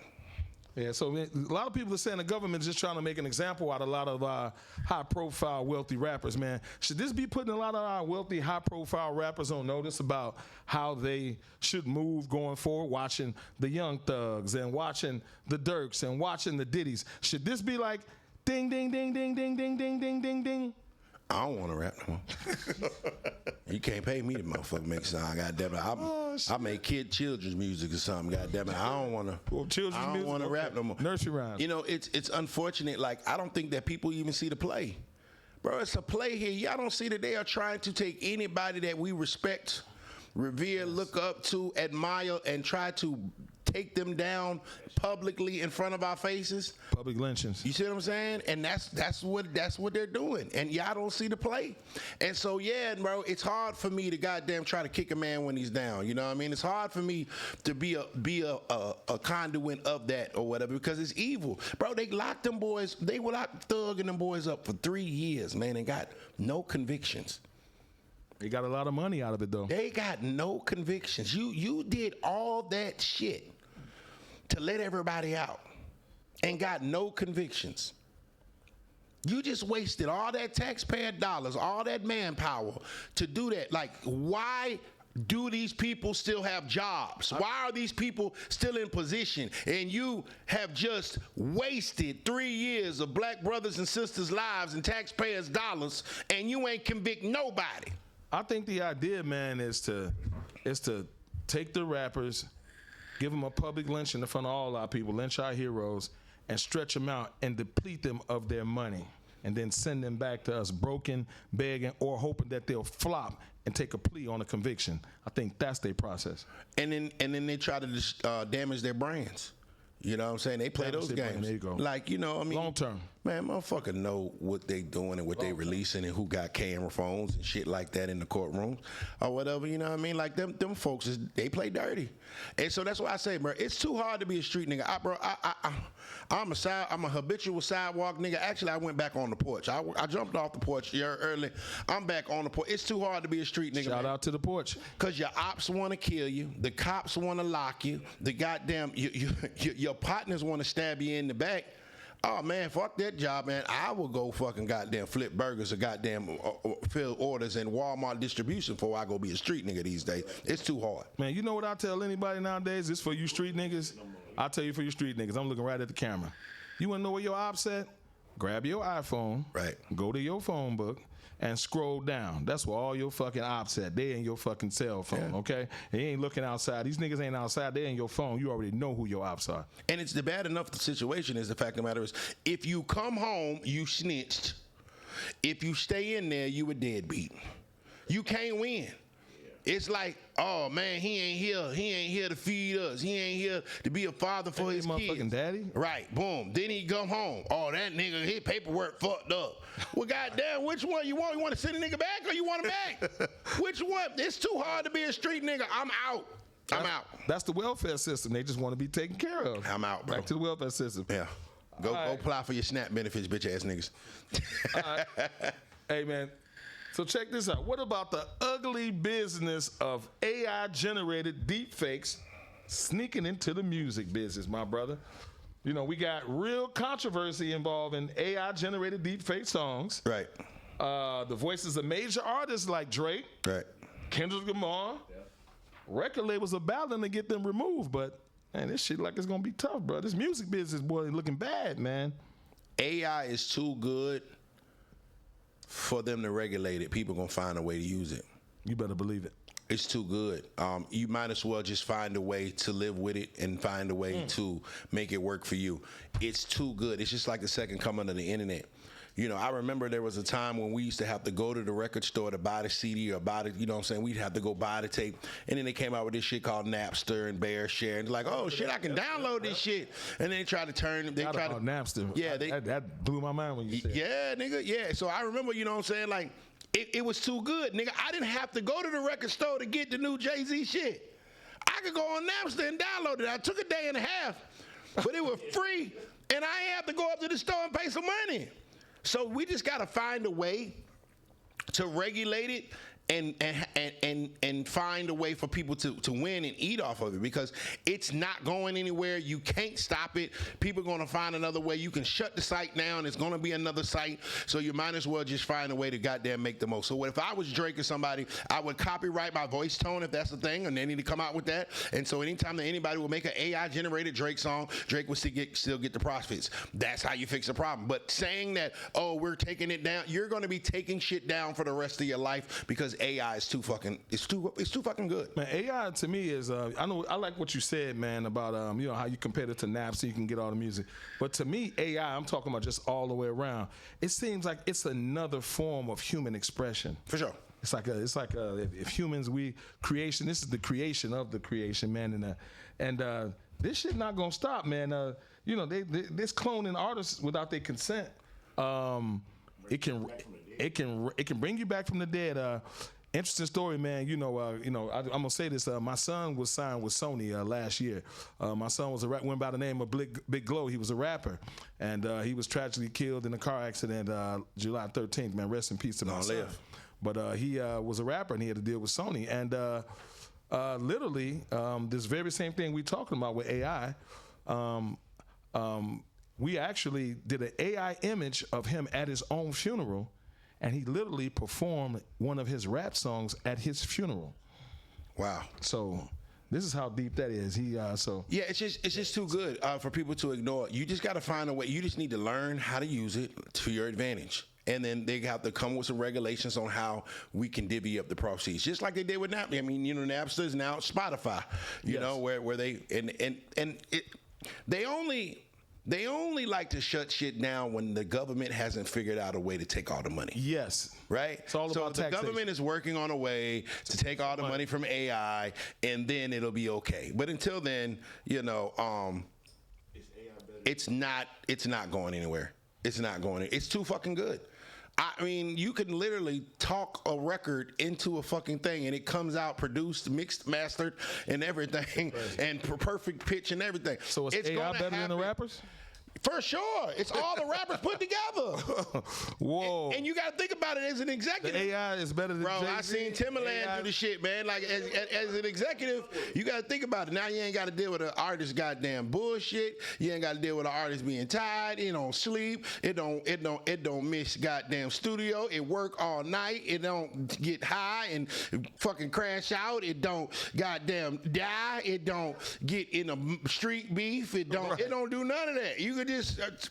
Yeah, so a lot of people are saying the government is just trying to make an example out of a lot of high-profile, wealthy rappers, man. Should this be putting a lot of our wealthy, high-profile rappers on notice about how they should move going forward, watching the Young Thugs and watching the Durks and watching the Diddies? Should this be like ding, ding, ding, ding, ding, ding, ding, ding, ding, ding? I don't want to rap no more. You can't pay me to motherfucker make a song. Goddamn it, I make children's music or something. Goddamn it, I don't want to. I don't want to rap no more. Nursery rhymes. You know, it's unfortunate. Like I don't think that people even see the play, bro. It's a play here. Y'all don't see that they are trying to take anybody that we respect, revere, look up to, admire, and try to take them down publicly in front of our faces. Public lynchings. You see what I'm saying? And that's what they're doing. And y'all don't see the play. And so yeah, bro, it's hard for me to goddamn try to kick a man when he's down. You know what I mean? It's hard for me to be a conduit of that or whatever because it's evil. Bro, they locked them boys, they were locked Thug and them boys up for 3 years, man, and got no convictions. They got a lot of money out of it though. They got no convictions. You did all that shit to let everybody out and got no convictions. You just wasted all that taxpayer dollars, all that manpower to do that. Like, why do these people still have jobs? Why are these people still in position? And you have just wasted 3 years of black brothers and sisters' lives and taxpayers' dollars, and you ain't convict nobody. I think the idea, man, is to take the rappers, give them a public lynching in front of all our people, lynch our heroes, and stretch them out and deplete them of their money, and then send them back to us broken, begging, or hoping that they'll flop and take a plea on a conviction. I think that's their process. And then they try to damage their brands. You know what I'm saying? They play those games. There you go. Like, you know, I mean, long term. Man, motherfucker know what they doing and what they releasing and who got camera phones and shit like that in the courtrooms or whatever. You know what I mean? Like them folks they play dirty, and so that's why I say, bro, it's too hard to be a street nigga. I'm a habitual sidewalk nigga. Actually, I went back on the porch. I jumped off the porch early. I'm back on the porch. It's too hard to be a street nigga. Shout out to the porch. Cause your ops want to kill you, the cops want to lock you, the goddamn your partners want to stab you in the back. Oh man, fuck that job, man. I will go fucking goddamn flip burgers or goddamn fill orders in Walmart distribution before I go be a street nigga these days. It's too hard. Man, you know what I tell anybody nowadays? It's for you street niggas. I tell you for you street niggas. I'm looking right at the camera. You wanna know where your ops at? Grab your iPhone. Right. Go to your phone book and scroll down. That's where all your fucking ops at. They in your fucking cell phone, okay? They ain't looking outside. These niggas ain't outside. They in your phone. You already know who your ops are. And it's the bad enough the situation is the fact of the matter is, if you come home, you snitched. If you stay in there, you a deadbeat. You can't win. It's like, oh man, he ain't here to feed us. He ain't here to be a father for his motherfucking kids. Daddy. Right, boom. Then he come home. Oh, that nigga, his paperwork fucked up. Well, goddamn, which one you want? You want to send a nigga back or you want him back? Which one? It's too hard to be a street nigga. I'm out. I'm out. That's the welfare system. They just want to be taken care of. I'm out, bro. Back to the welfare system. Yeah. Go apply for your SNAP benefits, bitch ass niggas. Hey, man. So check this out. What about the ugly business of AI-generated deepfakes sneaking into the music business, my brother? You know, we got real controversy involving AI-generated deepfake songs. Right. The voices of major artists like Drake, Right. Kendrick Lamar. Record labels are battling to get them removed, but man, this shit like it's gonna be tough, bro. This music business, boy, looking bad, man. AI is too good for them to regulate it. People gonna find a way to use it. You better believe it. It's too good. You might as well just find a way to live with it and find a way to make it work for you. It's too good. It's just like the second coming of the internet. You know, I remember there was a time when we used to have to go to the record store to buy the CD or buy the, you know what I'm saying? We'd have to go buy the tape. And then they came out with this shit called Napster and Bear Share. And like, oh shit, I can download this shit. And they try to turn, they try to. Napster. Yeah. That blew my mind when you said yeah, nigga, yeah. So I remember, you know what I'm saying? Like, it was too good, nigga. I didn't have to go to the record store to get the new Jay-Z shit. I could go on Napster and download it. I took a day and a half, but it was free. And I ain't have to go up to the store and pay some money. So we just got to find a way to regulate it and find a way for people to win and eat off of it, because it's not going anywhere. You can't stop it. People are going to find another way. You can shut the site down. It's going to be another site. So you might as well just find a way to goddamn make the most. So what if I was Drake or somebody, I would copyright my voice tone if that's the thing, and they need to come out with that. And so anytime that anybody will make an AI generated Drake song, Drake will still get the profits. That's how you fix the problem. But saying that, oh, we're taking it down, you're going to be taking shit down for the rest of your life, because AI is too fucking good. Man, AI to me is I like what you said, man, about how you compare it to Napster, you can get all the music. But to me, AI, I'm talking about just all the way around. It seems like it's another form of human expression. For sure. It's like if humans, creation. This is the creation of the creation, man, and this shit not gonna stop, man. This cloning artists without their consent. It can bring you back from the dead. Interesting story, man. I'm gonna say this. My son was signed with Sony last year. My son was went by the name of Big Glow. He was a rapper, and he was tragically killed in a car accident July 13th. Man, rest in peace to my son. But he was a rapper, and he had to deal with Sony. And literally, this very same thing we talking about with AI. We actually did an AI image of him at his own funeral. And he literally performed one of his rap songs at his funeral. Wow. So this is how deep that is. Yeah, it's just too good for people to ignore. You just got to find a way. You just need to learn how to use it to your advantage. And then they have to come with some regulations on how we can divvy up the proceeds, just like they did with Napster. I mean, Napster is now Spotify. Where they only like to shut shit down when the government hasn't figured out a way to take all the money. Yes. Right? It's all about the government is working on a way to take all the money from AI, and then it'll be okay. But until then, it's not going anywhere. It's not going. It's too fucking good. I mean, you can literally talk a record into a fucking thing, and it comes out produced, mixed, mastered, and everything, and perfect pitch and everything. So it's AI better than the rappers? For sure. It's all the rappers put together. Whoa. And you got to think about it as an executive. The AI is better than Bro, Jay-Z. I seen Timberland do the shit, man. Like, as an executive, you got to think about it. Now you ain't got to deal with an artist goddamn bullshit. You ain't got to deal with an artist being tired. It don't sleep. It don't miss goddamn studio. It work all night. It don't get high and fucking crash out. It don't goddamn die. It don't get in a street beef. It don't do none of that. You could just, it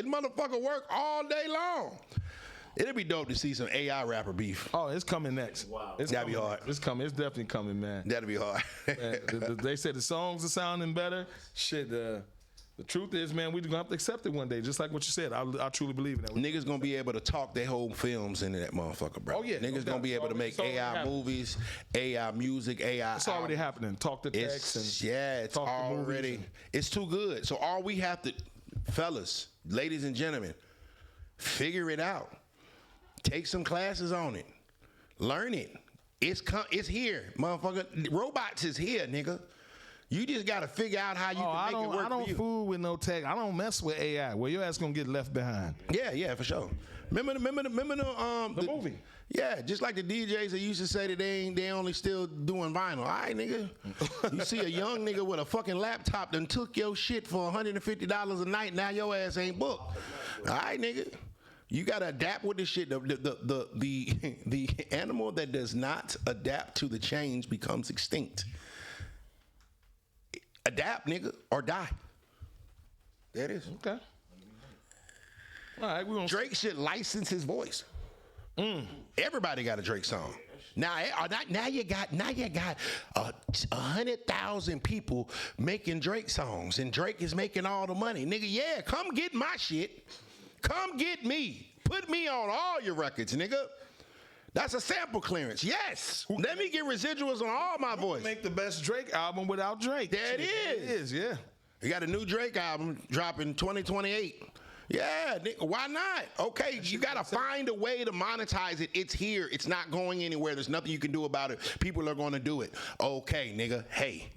motherfucker work all day long. It'd be dope to see some AI rapper beef. Oh, it's coming next. Wow. That'd be hard. It's coming. It's definitely coming, man. That'd be hard. Man, they said the songs are sounding better. Shit, the truth is, man, we're gonna have to accept it one day, just like what you said. I truly believe in that. Niggas gonna be able to talk their whole films into that motherfucker, bro. Oh yeah. Niggas gonna be able to make AI movies, AI music, AI. It's already happening. Talk to text and it's already. It's too good. So all we have to, fellas, ladies and gentlemen, figure it out. Take some classes on it. Learn it. It's here, motherfucker. Robots is here, nigga. You just got to figure out how you can make it work. I don't for you. fool with no tech. I don't mess with AI. Well, your ass gonna get left behind. Yeah, for sure. Remember the movie. Yeah, just like the DJs that used to say that they only still doing vinyl. All right, nigga. You see a young nigga with a fucking laptop done took your shit for $150 a night. Now your ass ain't booked. All right, nigga. You gotta adapt with this shit. The animal that does not adapt to the change becomes extinct. Adapt, nigga, or die. There it is. Okay. All right, Drake should license his voice. Everybody got a Drake song. Now you got 100,000 people making Drake songs, and Drake is making all the money. Nigga, yeah, come get my shit. Come get me. Put me on all your records, nigga. That's a sample clearance. Yes. Let me get residuals on all my voice. Make the best Drake album without Drake. There it is. Yeah. You got a new Drake album dropping 2028. Yeah, why not? Okay, you got to find a way to monetize it. It's here. It's not going anywhere. There's nothing you can do about it. People are going to do it. Okay, nigga, hey,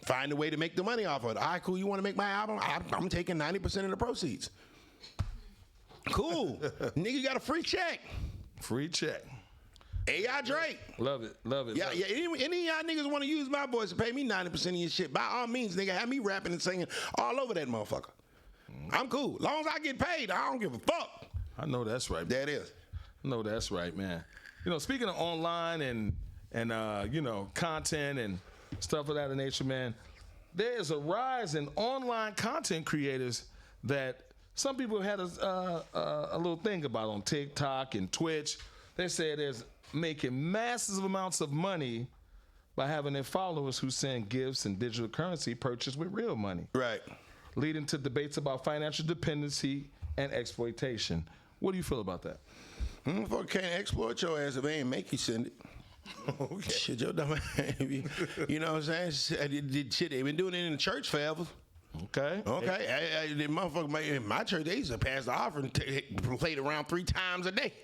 find a way to make the money off of it. All right, cool. You want to make my album? I'm taking 90% of the proceeds. Cool. Nigga, you got a free check. Free check. AI Drake. Love it. Yeah, yeah. Any of y'all niggas want to use my voice and pay me 90% of your shit, by all means, nigga, have me rapping and singing all over that motherfucker. I'm cool. Long as I get paid, I don't give a fuck. I know that's right. That is. I know that's right, man. You know, speaking of online and you know, content and stuff of that nature, man, there is a rise in online content creators that some people had a little thing about on TikTok and Twitch. They say there's making massive amounts of money by having their followers who send gifts and digital currency purchased with real money. Right. Leading to debates about financial dependency and exploitation. What do you feel about that? Motherfucker can't exploit your ass if they ain't make you send it. Okay. Shit, your dumb ass. You know what I'm saying? Shit, they been doing it in the church forever. Okay. Okay. The motherfucker in my church, they used to pass the offering, played around 3 times a day.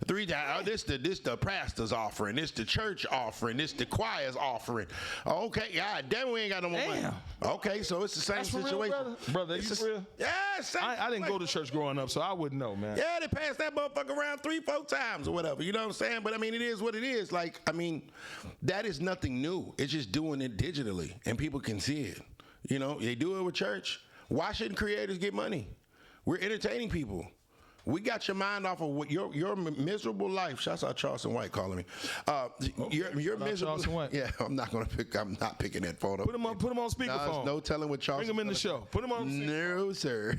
3 times. Oh, this the pastor's offering. This the church offering. This the choir's offering. Okay, God damn, we ain't got no more money. Okay, so it's the same That's for situation. real, brother, you for real? Yeah, same. I didn't go to church growing up, so I wouldn't know, man. Yeah, they passed that motherfucker around 3-4 times or whatever. You know what I'm saying? But I mean, it is what it is. Like, I mean, that is nothing new. It's just doing it digitally, and people can see it. You know, they do it with church. Why shouldn't creators get money? We're entertaining people. We got your mind off of what your miserable life. Shouts out Charleston White calling me. Your miserable. Charleston White. Yeah, I'm not picking that photo. Put him on speakerphone. No telling what Charleston. Bring him in the show. Put him on. No, sir.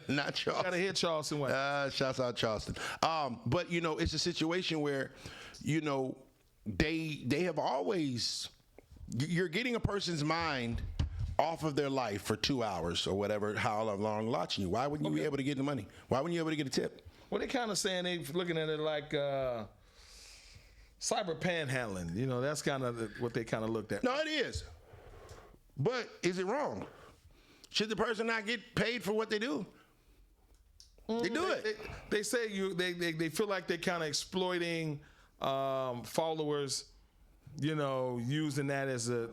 Not Charleston. Gotta hear Charleston White. Shouts out Charleston. But you know, it's a situation where, you know, they have always. You're getting a person's mind off of their life for 2 hours or whatever, how long watching you. Why wouldn't you be able to get the money? Why wouldn't you be able to get a tip? Well, they kind of saying they looking at it like cyber panhandling. You know, that's kind of what they kind of looked at. No, it is. But is it wrong? Should the person not get paid for what they do? They do it. They say they feel like they're kind of exploiting followers, you know, using that as a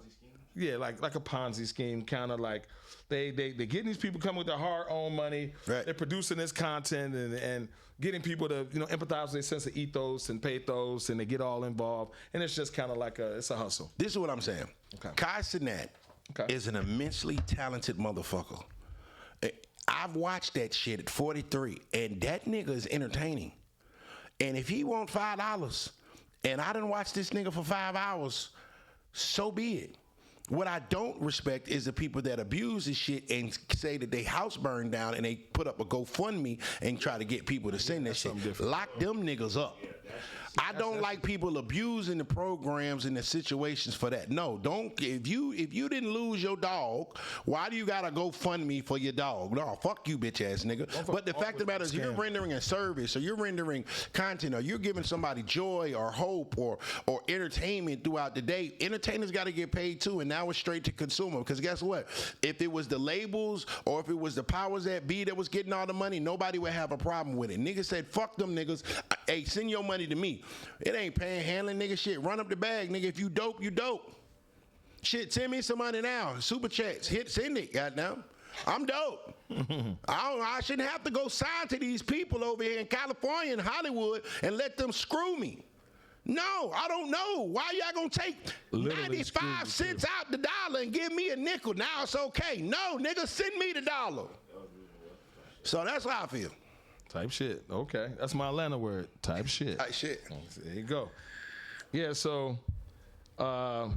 like a Ponzi scheme, kind of like they getting these people coming with their hard-earned money. Right. They're producing this content and getting people to, you know, empathize with their sense of ethos and pathos, and they get all involved, and it's just kind of like it's a hustle. This is what I'm saying. Okay. Kai Cenat is an immensely talented motherfucker. I've watched that shit at 43, and that nigga is entertaining. And if he want $5, and I done watched this nigga for 5 hours, so be it. What I don't respect is the people that abuse this shit and say that they house burned down and they put up a GoFundMe and try to get people to send that shit. Lock them niggas up. I don't like people abusing the programs and the situations for that. No, don't. If you didn't lose your dog, why do you gotta go fund me for your dog? No, fuck you, bitch ass nigga. But the fact of the matter is, you're rendering a service, or you're rendering content, or you're giving somebody joy or hope or entertainment throughout the day. Entertainers got to get paid too, and now it's straight to consumer. Because guess what? If it was the labels or if it was the powers that be that was getting all the money, nobody would have a problem with it. Niggas said, fuck them niggas. Hey, send your money to me. It ain't panhandling, nigga. Shit, run up the bag, nigga. If you dope, you dope. Shit, send me some money now. Super chats, send it, goddamn. I'm dope. I shouldn't have to go sign to these people over here in California and Hollywood and let them screw me. No, I don't know. Why y'all gonna take 95 cents out the dollar and give me a nickel? Now it's okay. No, nigga, send me the dollar. So that's how I feel. Type shit. Okay. That's my Atlanta word. Type shit. Type shit. There you go. Yeah, so man,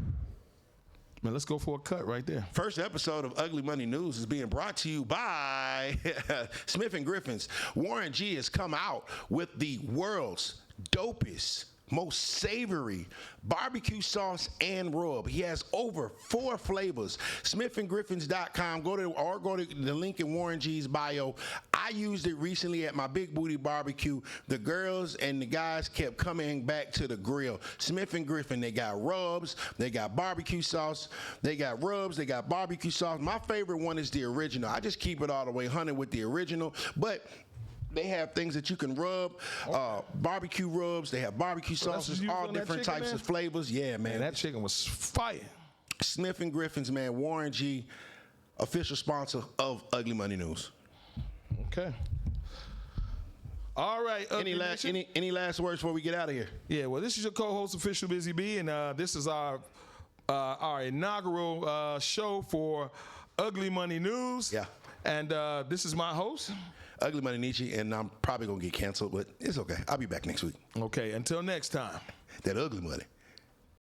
let's go for a cut right there. First episode of Ugly Money News is being brought to you by Smith & Griffin's. Warren G has come out with the world's dopest, most savory barbecue sauce and rub. He has over 4 flavors. SmithandGriffins.com. Go to the link in Warren G's bio. I used it recently at my Big Booty barbecue. The girls and the guys kept coming back to the grill. Smith & Griffin, they got rubs, they got barbecue sauce, they got rubs, they got barbecue sauce. My favorite one is the original. I just keep it all the way 100 with the original, but they have things that you can rub, barbecue rubs. They have barbecue sauces, all different types of flavors. Yeah, man. That chicken was fire. Smith & Griffin's, man. Warren G, official sponsor of Ugly Money News. Okay. All right. Any last words before we get out of here? Yeah, well, this is your co-host, Official Bizzy B, and this is our inaugural show for Ugly Money News. Yeah. And this is my host, UglyMoneyNiche, and I'm probably going to get canceled, but it's okay. I'll be back next week. Okay, until next time. That ugly money.